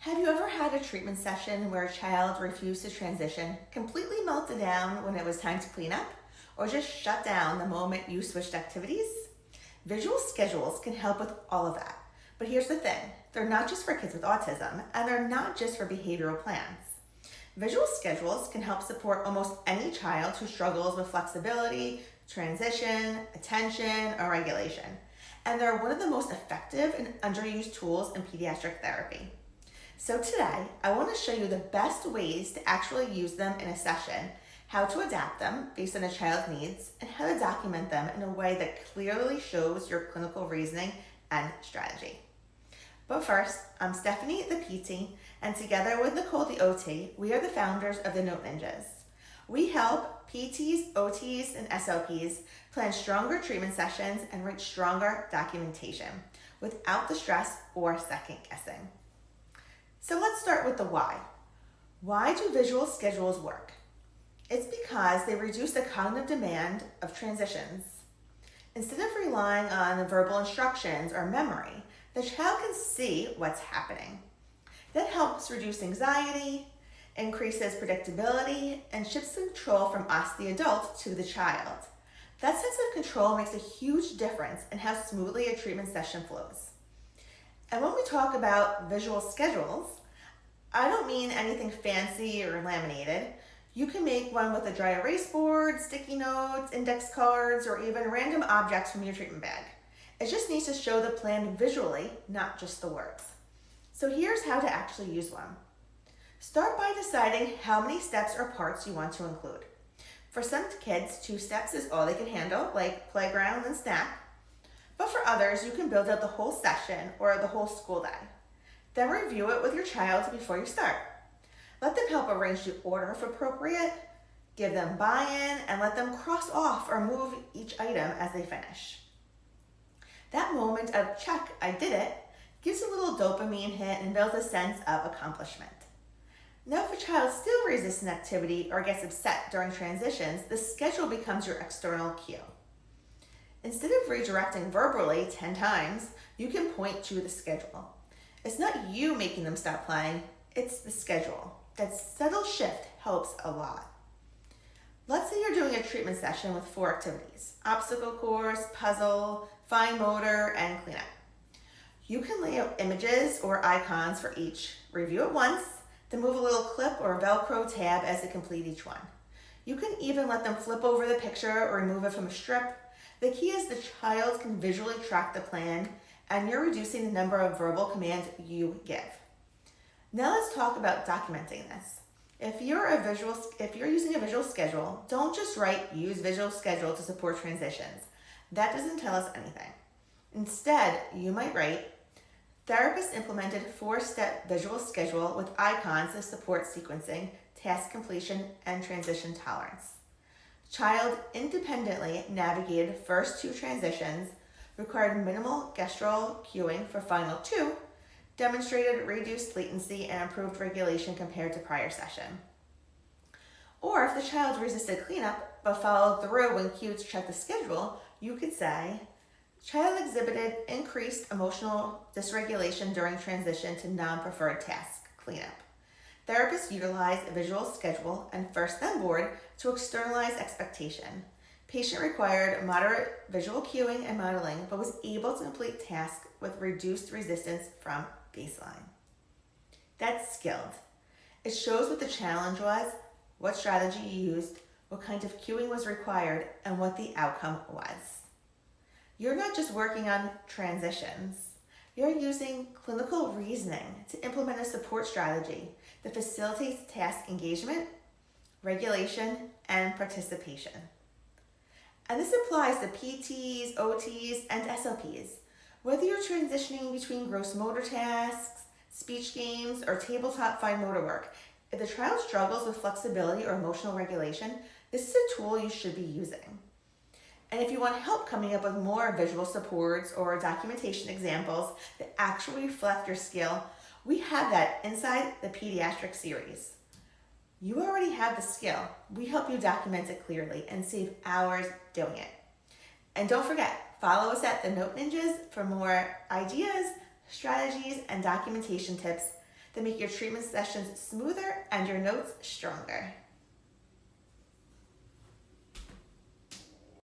Have you ever had a treatment session where a child refused to transition, completely melted down when it was time to clean up, or just shut down the moment you switched activities? Visual schedules can help with all of that. But here's the thing, they're not just for kids with autism, and they're not just for behavioral plans. Visual schedules can help support almost any child who struggles with flexibility, transition, attention, or regulation. And they're one of the most effective and underused tools in pediatric therapy. So today, I want to show you the best ways to actually use them in a session, how to adapt them based on a child's needs, and how to document them in a way that clearly shows your clinical reasoning and strategy. But first, I'm Stephanie, the PT, and together with Nicole, the OT, we are the founders of the Note Ninjas. We help PTs, OTs, and SLPs plan stronger treatment sessions and write stronger documentation without the stress or second guessing. So let's start with the why. Why do visual schedules work? It's because they reduce the cognitive demand of transitions. Instead of relying on verbal instructions or memory, the child can see what's happening. That helps reduce anxiety, increases predictability, and shifts control from us, the adult, to the child. That sense of control makes a huge difference in how smoothly a treatment session flows. And when we talk about visual schedules, I don't mean anything fancy or laminated. You can make one with a dry erase board, sticky notes, index cards, or even random objects from your treatment bag. It just needs to show the plan visually, not just the words. So here's how to actually use one. Start by deciding how many steps or parts you want to include. For some kids, 2 steps is all they can handle, like playground and snack. But for others, you can build out the whole session or the whole school day. Then review it with your child before you start. Let them help arrange the order if appropriate, give them buy-in, and let them cross off or move each item as they finish. That moment of check, I did it, gives a little dopamine hit and builds a sense of accomplishment. Now if a child still resists an activity or gets upset during transitions, the schedule becomes your external cue. Instead of redirecting verbally 10 times, you can point to the schedule. It's not you making them stop playing, it's the schedule. That subtle shift helps a lot. Let's say you're doing a treatment session with 4 activities: obstacle course, puzzle, fine motor, and cleanup. You can lay out images or icons for each, review it once, then move a little clip or Velcro tab as they complete each one. You can even let them flip over the picture or remove it from a strip. The key is the child can visually track the plan, and you're reducing the number of verbal commands you give. Now let's talk about documenting this. If you're using a visual schedule, don't just write "use visual schedule to support transitions." That doesn't tell us anything. Instead, you might write, "Therapist implemented 4-step visual schedule with icons to support sequencing, task completion, and transition tolerance. Child independently navigated first 2 transitions, required minimal gestural cueing for final 2, demonstrated reduced latency and improved regulation compared to prior session." Or if the child resisted cleanup but followed through when cued to check the schedule, you could say, "Child exhibited increased emotional dysregulation during transition to non-preferred task, cleanup. Therapists utilized a visual schedule and first then board to externalize expectation. Patient required moderate visual cueing and modeling, but was able to complete tasks with reduced resistance from baseline." That's skilled. It shows what the challenge was, what strategy you used, what kind of cueing was required, and what the outcome was. You're not just working on transitions. You're using clinical reasoning to implement a support strategy that facilitates task engagement, regulation, and participation. And this applies to PTs, OTs, and SLPs. Whether you're transitioning between gross motor tasks, speech games, or tabletop fine motor work, if the child struggles with flexibility or emotional regulation, this is a tool you should be using. And if you want help coming up with more visual supports or documentation examples that actually reflect your skill, we have that inside the Pediatric series. You already have the skill. We help you document it clearly and save hours doing it. And don't forget, follow us at the Note Ninjas for more ideas, strategies, and documentation tips that make your treatment sessions smoother and your notes stronger.